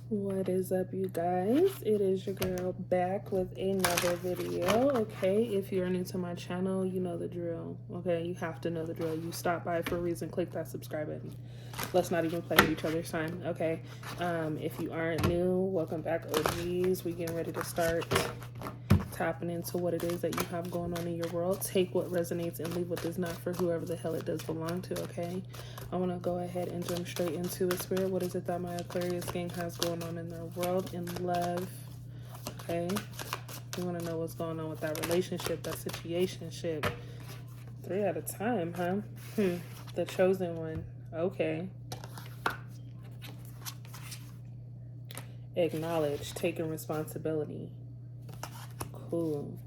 What is up, you guys? It is your girl back with another video. Okay, if you're new to my channel, you know the drill. Okay, you have to know the drill. You stop by for a reason, click that subscribe button. Let's not even play with each other's time. Okay, if you aren't new, welcome back, OGs. We getting ready to start tapping into what it is that you have going on in your world. Take what resonates and leave what does not for whoever the hell it does belong to. Okay, I want to go ahead and jump straight into it. Spirit, what is it that my Aquarius gang has going on in their world, in love? Okay, you want to know what's going on with that relationship, that situationship. 3 at a time, huh? The chosen one. Okay. Acknowledge, taking responsibility. Cool.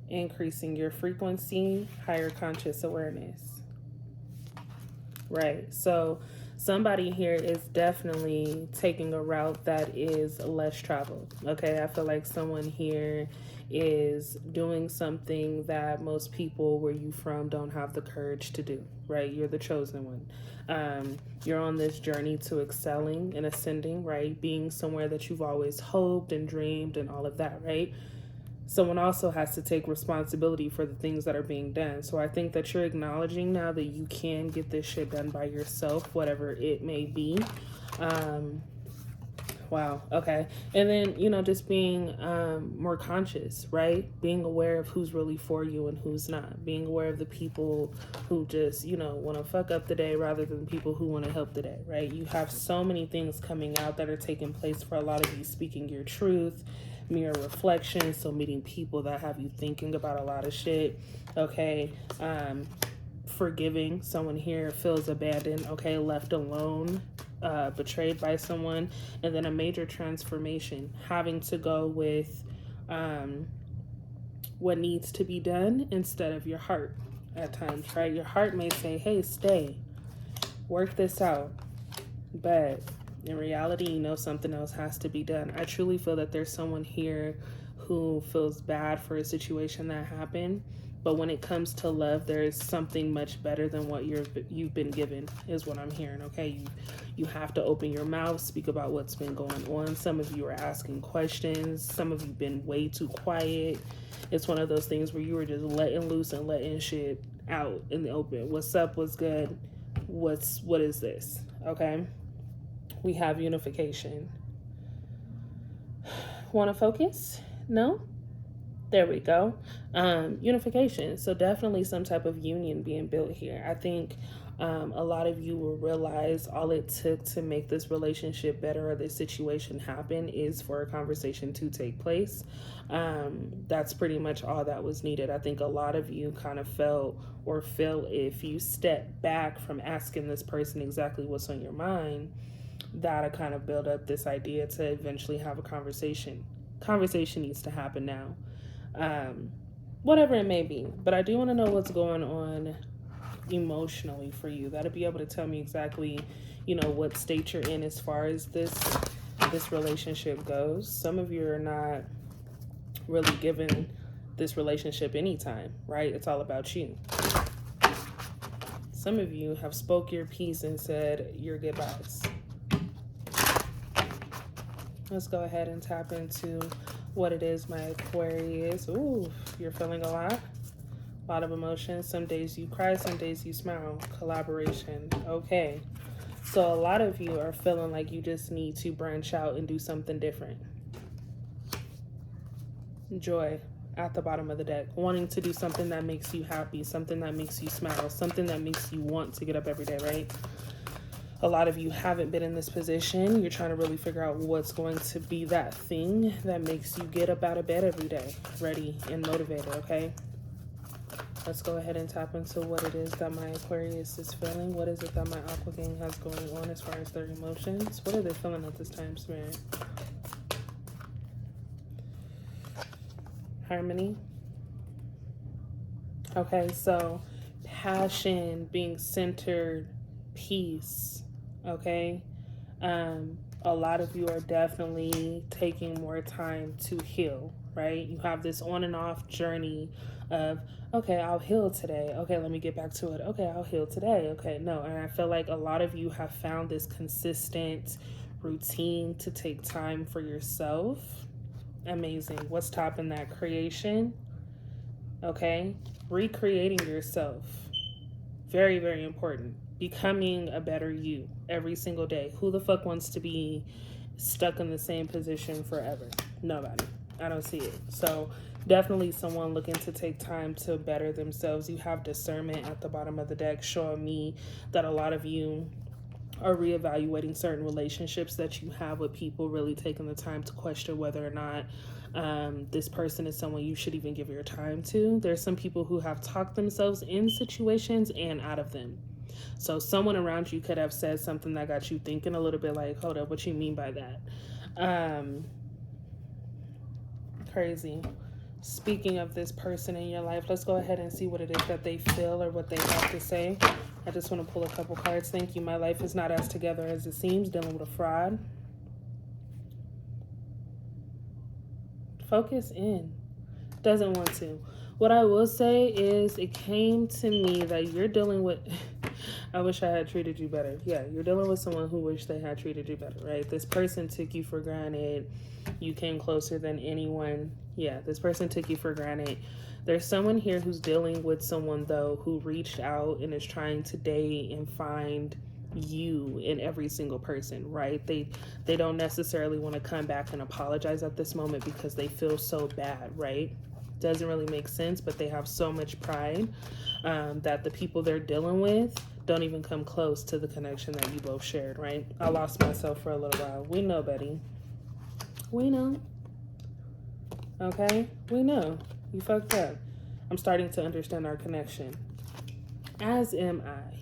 Increasing your frequency, higher conscious awareness. Right. So somebody here is definitely taking a route that is less traveled. Okay. I feel like someone here is doing something that most people where you from don't have the courage to do. Right. You're the chosen one. You're on this journey to excelling and ascending, right? Being somewhere that you've always hoped and dreamed and all of that, right? Someone also has to take responsibility for the things that are being done. So I think that you're acknowledging now that you can get this shit done by yourself, whatever it may be. Wow. Okay. And then, you know, just being more conscious, right? Being aware of who's really for you and who's not. Being aware of the people who just, you know, want to fuck up the day rather than people who want to help the day, right? You have so many things coming out that are taking place for a lot of you, speaking your truth, mirror reflection. So meeting people that have you thinking about a lot of shit. Okay. Forgiving. Someone here feels abandoned, okay, left alone, betrayed by someone, and then a major transformation, having to go with what needs to be done instead of your heart at times, right? Your heart may say, hey, stay, work this out, but in reality, you know, something else has to be done. I truly feel that there's someone here who feels bad for a situation that happened, but when it comes to love, there is something much better than what you've been given, is what I'm hearing. Okay, you have to open your mouth, speak about what's been going on. Some of you are asking questions. Some of you been way too quiet. It's one of those things where you were just letting loose and letting shit out in the open. What's up? What's good? What is this? Okay, we have unification. Want to focus? No? There we go. Unification. So definitely some type of union being built here. I think a lot of you will realize all it took to make this relationship better or this situation happen is for a conversation to take place. That's pretty much all that was needed. I think a lot of you kind of felt or feel if you step back from asking this person exactly what's on your mind, that'll kind of build up this idea to eventually have a conversation. Conversation needs to happen now. Whatever it may be. But I do want to know what's going on emotionally for you. That'll be able to tell me exactly, you know, what state you're in as far as this relationship goes. Some of you are not really giving this relationship any time, right? It's all about you. Some of you have spoke your piece and said your goodbyes. Let's go ahead and tap into what it is, my Aquarius. Ooh, you're feeling a lot of emotions. Some days you cry, some days you smile. Collaboration. Okay. So a lot of you are feeling like you just need to branch out and do something different. Joy at the bottom of the deck. Wanting to do something that makes you happy, something that makes you smile, something that makes you want to get up every day, right? A lot of you haven't been in this position. You're trying to really figure out what's going to be that thing that makes you get up out of bed every day, ready and motivated, okay? Let's go ahead and tap into what it is that my Aquarius is feeling. What is it that my Aqua gang has going on as far as their emotions? What are they feeling at this time, Spirit? Harmony. Okay, so passion, being centered, peace. Okay, a lot of you are definitely taking more time to heal, right? You have this on and off journey of, okay, I'll heal today. Okay, let me get back to it. Okay, I'll heal today. Okay, no. And I feel like a lot of you have found this consistent routine to take time for yourself. Amazing. What's topping that? Creation. Okay. Recreating yourself. Very, very important. Becoming a better you every single day. Who the fuck wants to be stuck in the same position forever? Nobody. I don't see it. So definitely someone looking to take time to better themselves. You have discernment at the bottom of the deck, showing me that a lot of you are reevaluating certain relationships that you have with people, really taking the time to question whether or not this person is someone you should even give your time to. There's some people who have talked themselves in situations and out of them. So someone around you could have said something that got you thinking a little bit like, hold up, what you mean by that? Crazy. Speaking of this person in your life, let's go ahead and see what it is that they feel or what they have to say. I just want to pull a couple cards. Thank you. My life is not as together as it seems. Dealing with a fraud. Focus in. Doesn't want to. What I will say is it came to me that you're dealing with... I wish I had treated you better. Yeah, you're dealing with someone who wish they had treated you better, right? This person took you for granted. You came closer than anyone. Yeah, this person took you for granted. There's someone here who's dealing with someone, though, who reached out and is trying to date and find you in every single person, right? They don't necessarily want to come back and apologize at this moment because they feel so bad, right? Doesn't really make sense, but they have so much pride that the people they're dealing with don't even come close to the connection that you both shared, right? I lost myself for a little while. We know, Betty. We know. Okay? We know. You fucked up. I'm starting to understand our connection. As am I.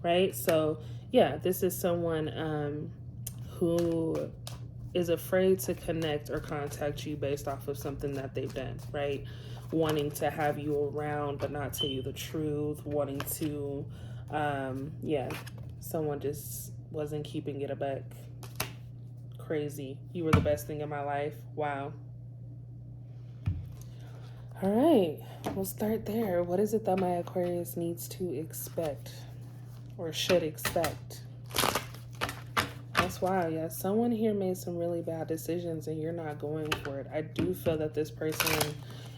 Right? So, yeah, this is someone who is afraid to connect or contact you based off of something that they've done, right? Wanting to have you around but not tell you the truth, wanting to, someone just wasn't keeping it a buck. Crazy. You were the best thing in my life. Wow. All right, we'll start there. What is it that my Aquarius needs to expect or should expect? That's why, yeah, someone here made some really bad decisions and you're not going for it. I do feel that this person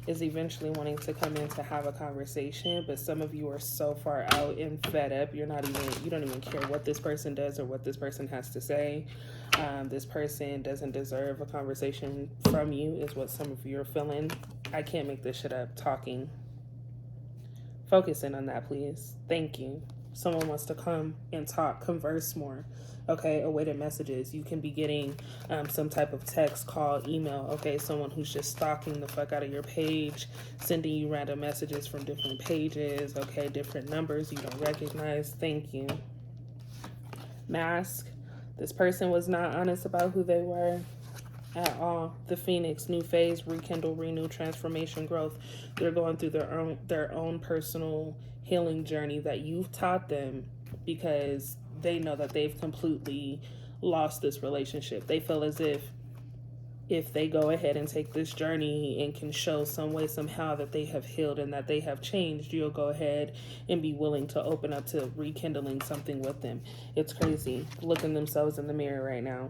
is eventually wanting to come in to have a conversation, but some of you are so far out and fed up, you don't even care what this person does or what this person has to say. This person doesn't deserve a conversation from you is what some of you are feeling. I can't make this shit up. Talking. Focus in on that, please. Thank you. Someone wants to come and talk, converse more. Okay, awaited messages. You can be getting some type of text, call, email. Okay, someone who's just stalking the fuck out of your page, sending you random messages from different pages. Okay, different numbers you don't recognize. Thank you. Mask. This person was not honest about who they were at all. The Phoenix, new phase, rekindle, renew, transformation, growth. They're going through their own personal healing journey that you've taught them because they know that they've completely lost this relationship. They feel as if they go ahead and take this journey and can show some way, somehow that they have healed and that they have changed, you'll go ahead and be willing to open up to rekindling something with them. It's crazy. Looking themselves in the mirror right now.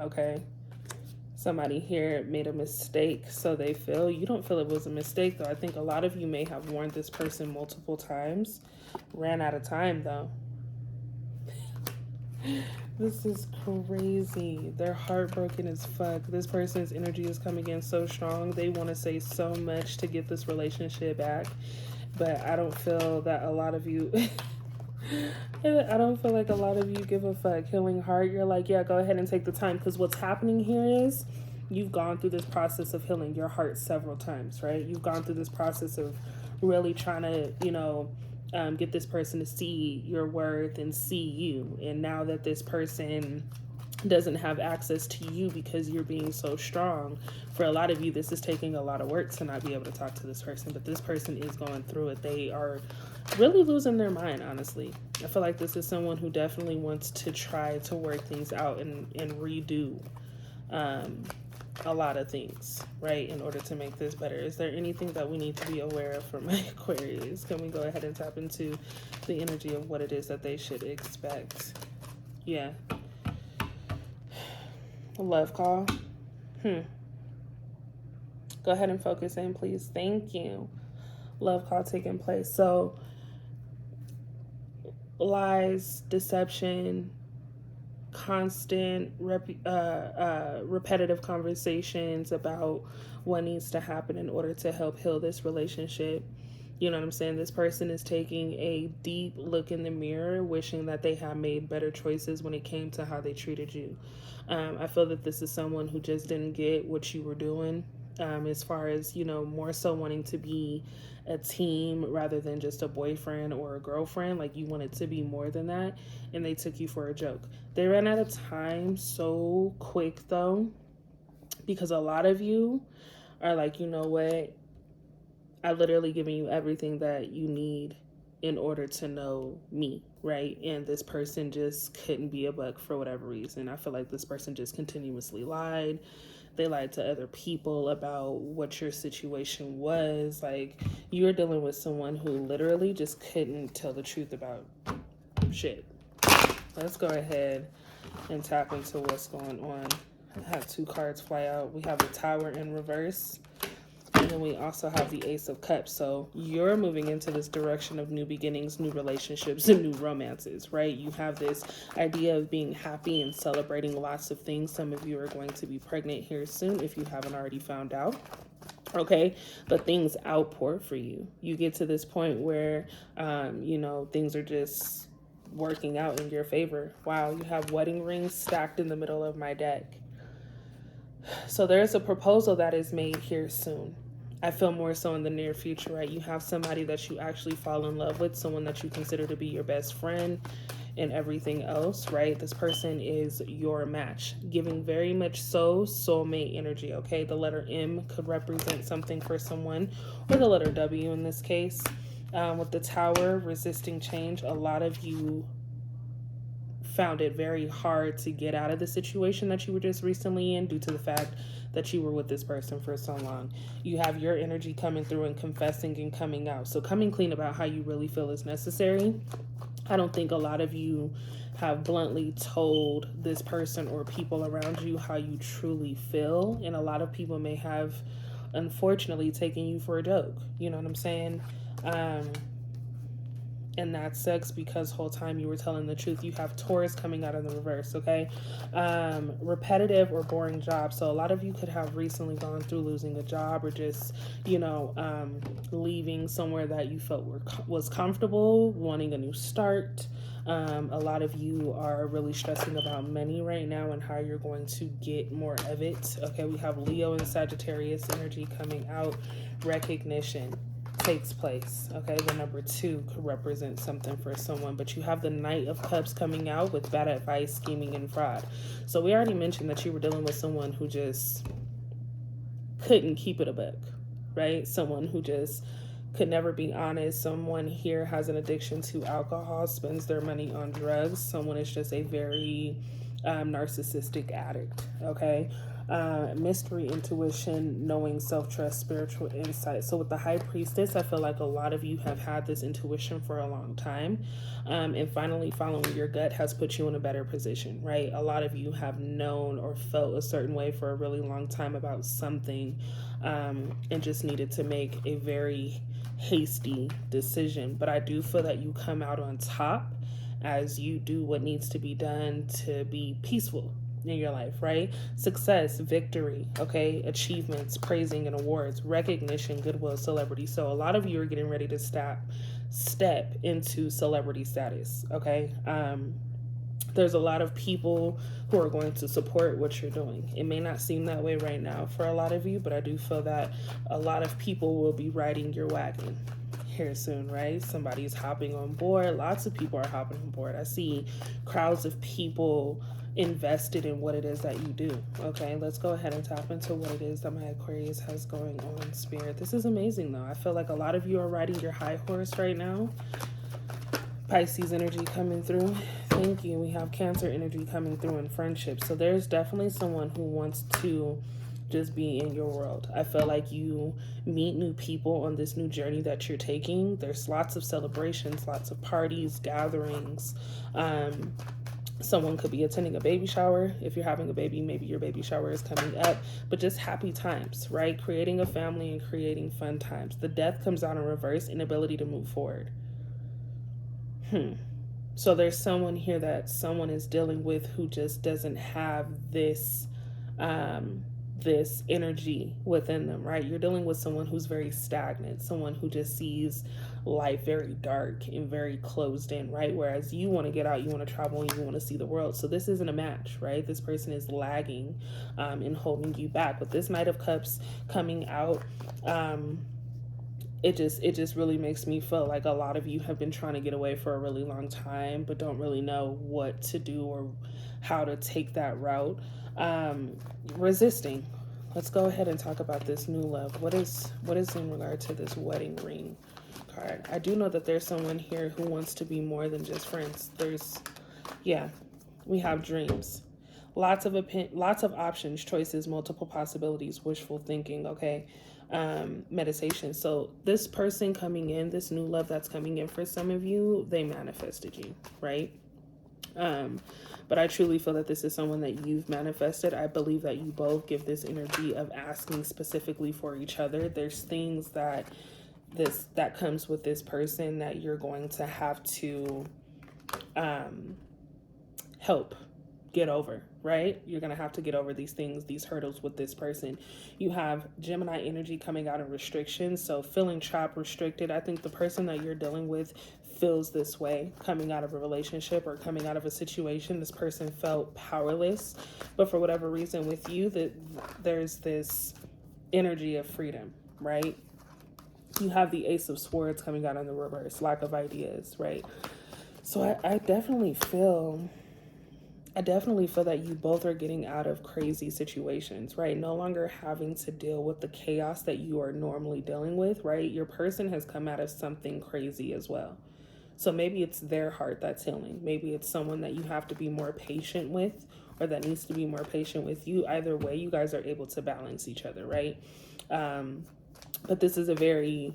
Okay. Somebody here made a mistake, so they feel. You don't feel it was a mistake, though. I think a lot of you may have warned this person multiple times. Ran out of time, though. This is crazy. They're heartbroken as fuck. This person's energy is coming in so strong. They want to say so much to get this relationship back, but I don't feel that a lot of you... I don't feel like a lot of you give a fuck. Healing heart, you're like, yeah, go ahead and take the time, because what's happening here is you've gone through this process of healing your heart several times, right? You've gone through this process of really trying to, get this person to see your worth and see you. And now that this person doesn't have access to you because you're being so strong, for a lot of you, this is taking a lot of work to not be able to talk to this person, but this person is going through it. They are really losing their mind, honestly. I feel like this is someone who definitely wants to try to work things out and redo a lot of things, right, in order to make this better. Is there anything that we need to be aware of for my Aquarius? Can we go ahead and tap into the energy of what it is that they should expect? Yeah. A love call. Go ahead and focus in, please. Thank you. Love call taking place. So lies, deception, constant repetitive conversations about what needs to happen in order to help heal this relationship. You know what I'm saying? This person is taking a deep look in the mirror, wishing that they had made better choices when it came to how they treated you. I feel that this is someone who just didn't get what you were doing, as far as, you know, more so wanting to be a team rather than just a boyfriend or a girlfriend. Like, you wanted to be more than that, and they took you for a joke. They ran out of time so quick, though, because a lot of you are like, you know what? I literally given you everything that you need in order to know me, right? And this person just couldn't be a buck for whatever reason. I feel like this person just continuously lied. They lied to other people about what your situation was. Like, you're dealing with someone who literally just couldn't tell the truth about shit. Let's go ahead and tap into what's going on. I have 2 cards fly out. We have the Tower in reverse, and then we also have the Ace of Cups. So you're moving into this direction of new beginnings, new relationships, and new romances, right? You have this idea of being happy and celebrating lots of things. Some of you are going to be pregnant here soon if you haven't already found out. Okay, but things outpour for you. You get to this point where, you know, things are just working out in your favor. Wow, you have wedding rings stacked in the middle of my deck. So there's a proposal that is made here soon. I feel more so in the near future, right? You have somebody that you actually fall in love with, someone that you consider to be your best friend and everything else, right? This person is your match, giving very much so soulmate energy, okay? The letter M could represent something for someone, or the letter W in this case. With the Tower, resisting change, a lot of you found it very hard to get out of the situation that you were just recently in due to the fact that you were with this person for so long. You have your energy coming through and confessing and coming out. So coming clean about how you really feel is necessary. I don't think a lot of you have bluntly told this person or people around you how you truly feel. And a lot of people may have, unfortunately, taken you for a joke. You know what I'm saying? And that sucks because whole time you were telling the truth. You have Taurus coming out in the reverse, okay? Repetitive or boring job. So a lot of you could have recently gone through losing a job or just, you know, leaving somewhere that you felt was comfortable, wanting a new start. A lot of you are really stressing about money right now and how you're going to get more of it. Okay, we have Leo and Sagittarius energy coming out. Recognition takes place. Okay, the number 2 could represent something for someone, but you have the Knight of Cups coming out with bad advice, scheming, and fraud. So we already mentioned that you were dealing with someone who just couldn't keep it a buck, right? Someone who just could never be honest. Someone here has an addiction to alcohol, spends their money on drugs. Someone is just a very narcissistic addict, okay? Mystery, intuition, knowing, self-trust, spiritual insight. So with the High Priestess, I feel like a lot of you have had this intuition for a long time, and finally following your gut has put you in a better position, right? A lot of you have known or felt a certain way for a really long time about something, and just needed to make a very hasty decision. But I do feel that you come out on top as you do what needs to be done to be peaceful in your life, right? Success, victory, okay? Achievements, praising and awards, recognition, goodwill, celebrity. So a lot of you are getting ready to step into celebrity status, okay? There's a lot of people who are going to support what you're doing. It may not seem that way right now for a lot of you, but I do feel that a lot of people will be riding your wagon here soon, right? Somebody's hopping on board. Lots of people are hopping on board. I see crowds of people invested in what it is that you do. Okay, let's go ahead and tap into what it is that my Aquarius has going on, Spirit. This is amazing, though. I feel like a lot of you are riding your high horse right now. Pisces energy coming through. Thank you. We have Cancer energy coming through in friendship. So there's definitely someone who wants to just be in your world. I feel like you meet new people on this new journey that you're taking. There's lots of celebrations, lots of parties, gatherings. Someone could be attending a baby shower. If you're having a baby, maybe your baby shower is coming up, but just happy times, right? Creating a family and creating fun times. The death comes out in reverse, inability to move forward. So there's someone here that someone is dealing with who just doesn't have this this energy within them, right? You're dealing with someone who's very stagnant, someone who just sees life very dark and very closed in, right? Whereas you want to get out, you want to travel, and you want to see the world. So this isn't a match, right? This person is lagging and holding you back. With this Knight of Cups coming out, it just really makes me feel like a lot of you have been trying to get away for a really long time, but don't really know what to do or how to take that route. Resisting. Let's go ahead and talk about this new love. What is in regard to this wedding ring card? I do know that there's someone here who wants to be more than just friends. We have dreams. Lots of options, choices, multiple possibilities, wishful thinking, okay? Meditation. So this person coming in, this new love that's coming in for some of you, they manifested you, right? But I truly feel that this is someone that you've manifested. I believe that you both give this energy of asking specifically for each other. There's things that comes with this person that you're going to have to help get over, right? You're going to have to get over these things, these hurdles with this person. You have Gemini energy coming out of restrictions. So feeling trapped, restricted. I think the person that you're dealing with feels this way coming out of a relationship or coming out of a situation. This person felt powerless, but for whatever reason with you, that there's this energy of freedom, right? You have the Ace of Swords coming out in the reverse, lack of ideas, right? So I definitely feel that you both are getting out of crazy situations, right? No longer having to deal with the chaos that you are normally dealing with, right? Your person has come out of something crazy as well. So maybe it's their heart that's healing. Maybe it's someone that you have to be more patient with, or that needs to be more patient with you. Either way, you guys are able to balance each other, right? But this is a very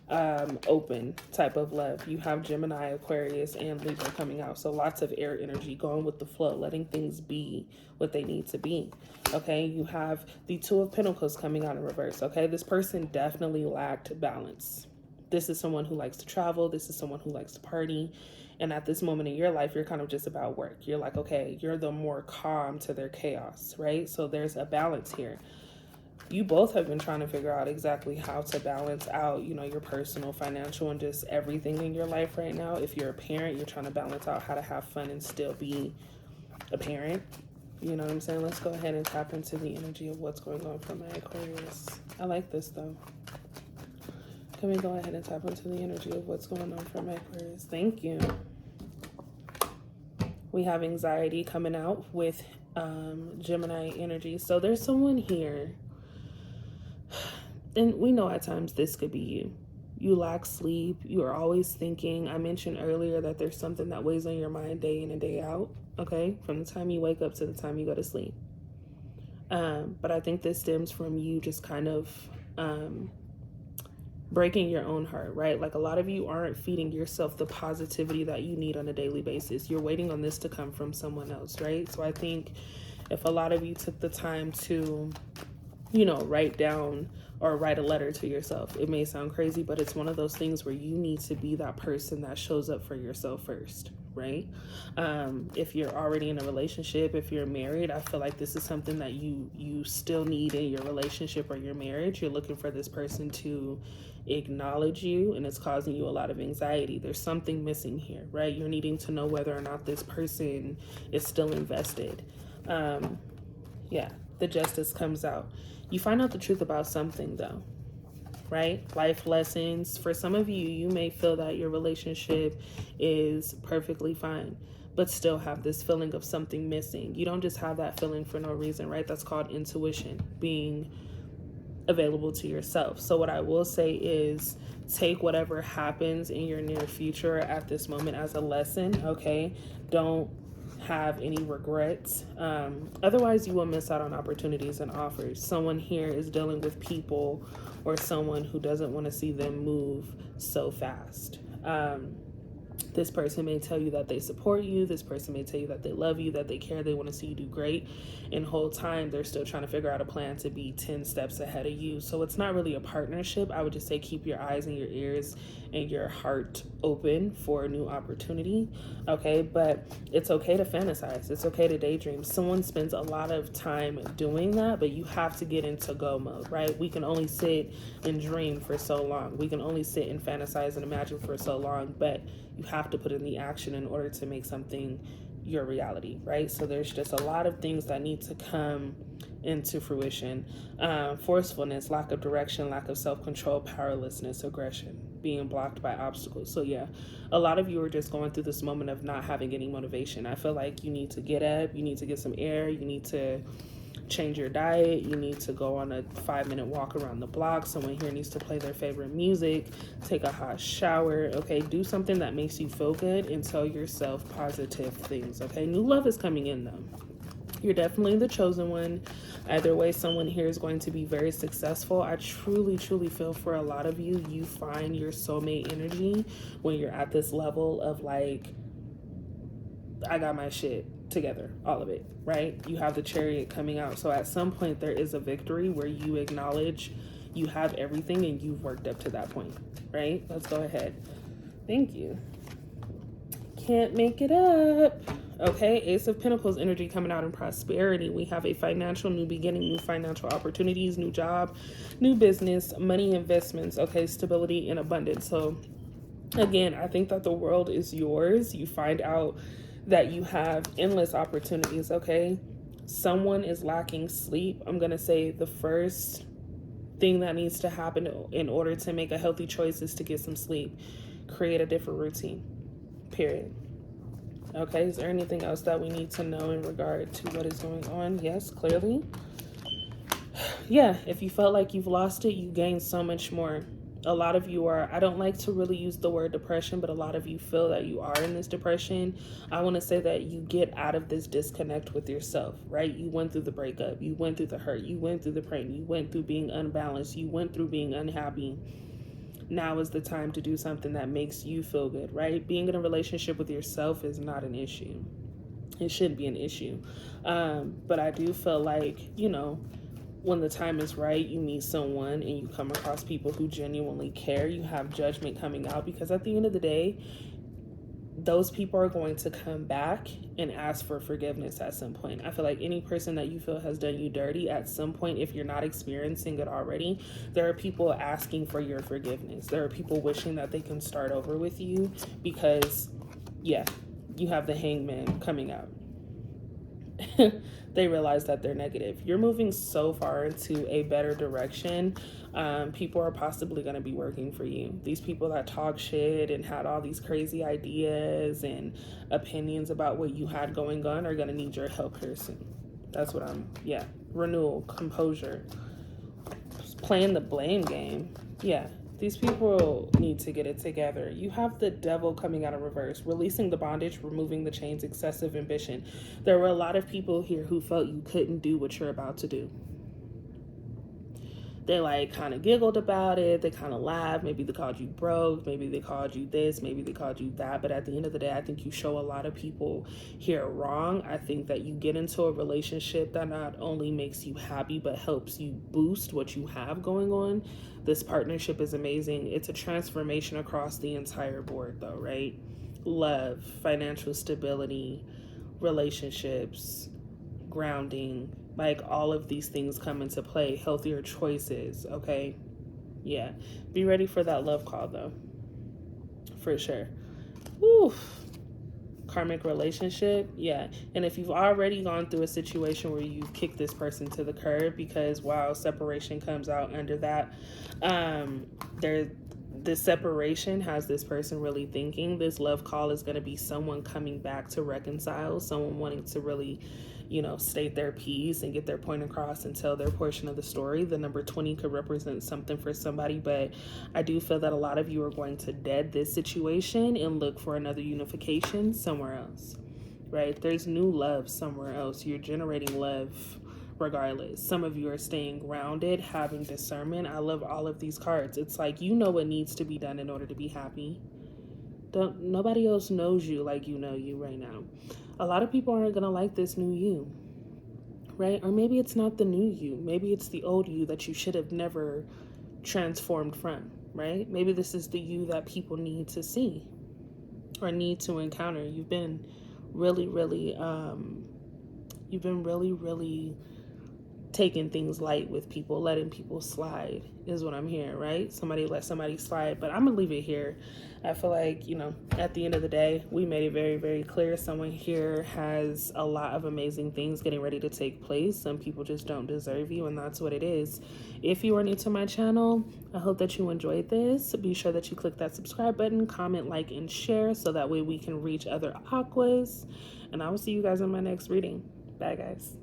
open type of love. You have Gemini, Aquarius, and Libra coming out. So lots of air energy, going with the flow, letting things be what they need to be. Okay, you have the Two of Pentacles coming out in reverse. Okay, this person definitely lacked balance. This is someone who likes to travel. This is someone who likes to party. And at this moment in your life, you're kind of just about work. You're like, okay, you're the more calm to their chaos, right? So there's a balance here. You both have been trying to figure out exactly how to balance out, your personal, financial, and just everything in your life right now. If you're a parent, you're trying to balance out how to have fun and still be a parent. You know what I'm saying? Let's go ahead and tap into the energy of what's going on for my Aquarius. I like this, though. Can we go ahead and tap into the energy of what's going on for my Aquarius? Thank you. We have anxiety coming out with Gemini energy. So there's someone here, and we know at times this could be you. You lack sleep. You are always thinking. I mentioned earlier that there's something that weighs on your mind day in and day out, okay? From the time you wake up to the time you go to sleep. But I think this stems from you just kind of breaking your own heart, right? Like a lot of you aren't feeding yourself the positivity that you need on a daily basis. You're waiting on this to come from someone else, right? So I think if a lot of you took the time to, write down or write a letter to yourself, it may sound crazy, but it's one of those things where you need to be that person that shows up for yourself first, right? If you're already in a relationship, if you're married, I feel like this is something that you still need in your relationship or your marriage. You're looking for this person to acknowledge you, and it's causing you a lot of anxiety. There's something missing here, right? You're needing to know whether or not this person is still invested. The Justice comes out. You find out the truth about something, though, right? Life lessons. For some of you, you may feel that your relationship is perfectly fine, but still have this feeling of something missing. You don't just have that feeling for no reason, right? That's called intuition, being available to yourself. So what I will say is take whatever happens in your near future at this moment as a lesson, okay? Don't have any regrets. Otherwise, you will miss out on opportunities and offers. Someone here is dealing with people or someone who doesn't want to see them move so fast. This person may tell you that they support you. This person may tell you that they love you, that they care, they want to see you do great. And the whole time, they're still trying to figure out a plan to be 10 steps ahead of you. So it's not really a partnership. I would just say keep your eyes and your ears and your heart open for a new opportunity. Okay, but it's okay to fantasize. It's okay to daydream. Someone spends a lot of time doing that, but you have to get into go mode, right? We can only sit and dream for so long. We can only sit and fantasize and imagine for so long, but you have to put in the action in order to make something your reality, right? So there's just a lot of things that need to come into fruition. Forcefulness, lack of direction, lack of self-control, powerlessness, aggression, being blocked by obstacles. So yeah, a lot of you are just going through this moment of not having any motivation. I feel like you need to get up, you need to get some air, you need to change your diet, you need to go on a 5-minute walk around the block. Someone here needs to play their favorite music, take a hot shower, okay? Do something that makes you feel good and tell yourself positive things, okay? New love is coming in though. You're definitely the chosen one. Either way, someone here is going to be very successful. I truly, truly feel for a lot of you, you find your soulmate energy when you're at this level of like, I got my shit together, all of it, right? You have the Chariot coming out. So at some point there is a victory where you acknowledge you have everything and you've worked up to that point, right? Let's go ahead. Thank you. Can't make it up. Okay, Ace of Pentacles energy coming out in prosperity. We have a financial new beginning, new financial opportunities, new job, new business, money, investments, okay, stability and abundance. So again, I think that the world is yours. You find out that you have endless opportunities, okay? Someone is lacking sleep. I'm going to say the first thing that needs to happen in order to make a healthy choice is to get some sleep. Create a different routine, period. Okay, is there anything else that we need to know in regard to what is going on? Yes, clearly. Yeah, if you felt like you've lost it, you gained so much more. A lot of you are, I don't like to really use the word depression, but a lot of you feel that you are in this depression. I want to say that you get out of this disconnect with yourself, right? You went through the breakup, you went through the hurt, you went through the pain, you went through being unbalanced, you went through being unhappy. Now is the time to do something that makes you feel good, right? Being in a relationship with yourself is not an issue. It shouldn't be an issue. But I do feel like, you know, when the time is right, you meet someone and you come across people who genuinely care. You have judgment coming out because at the end of the day, those people are going to come back and ask for forgiveness at some point. I feel like any person that you feel has done you dirty at some point, if you're not experiencing it already, there are people asking for your forgiveness. There are people wishing that they can start over with you because, yeah, you have the Hangman coming out. They realize that they're negative. You're moving so far into a better direction. People are possibly going to be working for you. These people that talk shit and had all these crazy ideas and opinions about what you had going on are going to need your help here soon. That's what yeah. Renewal, composure, playing the blame game. Yeah. These people need to get it together. You have the Devil coming out of reverse, releasing the bondage, removing the chains, excessive ambition. There were a lot of people here who felt you couldn't do what you're about to do. They like kind of giggled about it. They kind of laughed. Maybe they called you broke. Maybe they called you this. Maybe they called you that. But at the end of the day, I think you show a lot of people here wrong. I think that you get into a relationship that not only makes you happy, but helps you boost what you have going on. This partnership is amazing. It's a transformation across the entire board though, right? Love, financial stability, relationships, grounding, like all of these things come into play. Healthier choices, okay? Yeah. Be ready for that love call though. For sure. Woo. Karmic relationship, yeah. And if you've already gone through a situation where you've kicked this person to the curb, because wow, separation comes out under that, this separation has this person really thinking this love call is going to be someone coming back to reconcile, someone wanting to really, you know, state their piece and get their point across and tell their portion of the story. The number 20 could represent something for somebody, but I do feel that a lot of you are going to dead this situation and look for another unification somewhere else. right? There's new love somewhere else. You're generating love regardless. Some of you are staying grounded, having discernment. I love all of these cards. It's like you know what needs to be done in order to be happy. Don't nobody else knows you like you know you right now. A lot of people aren't gonna like this new you, right? Or maybe it's not the new you. Maybe it's the old you that you should have never transformed from, right? Maybe this is the you that people need to see or need to encounter. You've been really, really, taking things light with people, letting people slide is what I'm hearing, right? Somebody let somebody slide, but I'm gonna leave it here. I feel like, at the end of the day, we made it very, very clear. Someone here has a lot of amazing things getting ready to take place. Some people just don't deserve you, and that's what it is. If you are new to my channel, I hope that you enjoyed this. Be sure that you click that subscribe button, comment, like, and share so that way we can reach other aquas. And I will see you guys in my next reading. Bye, guys.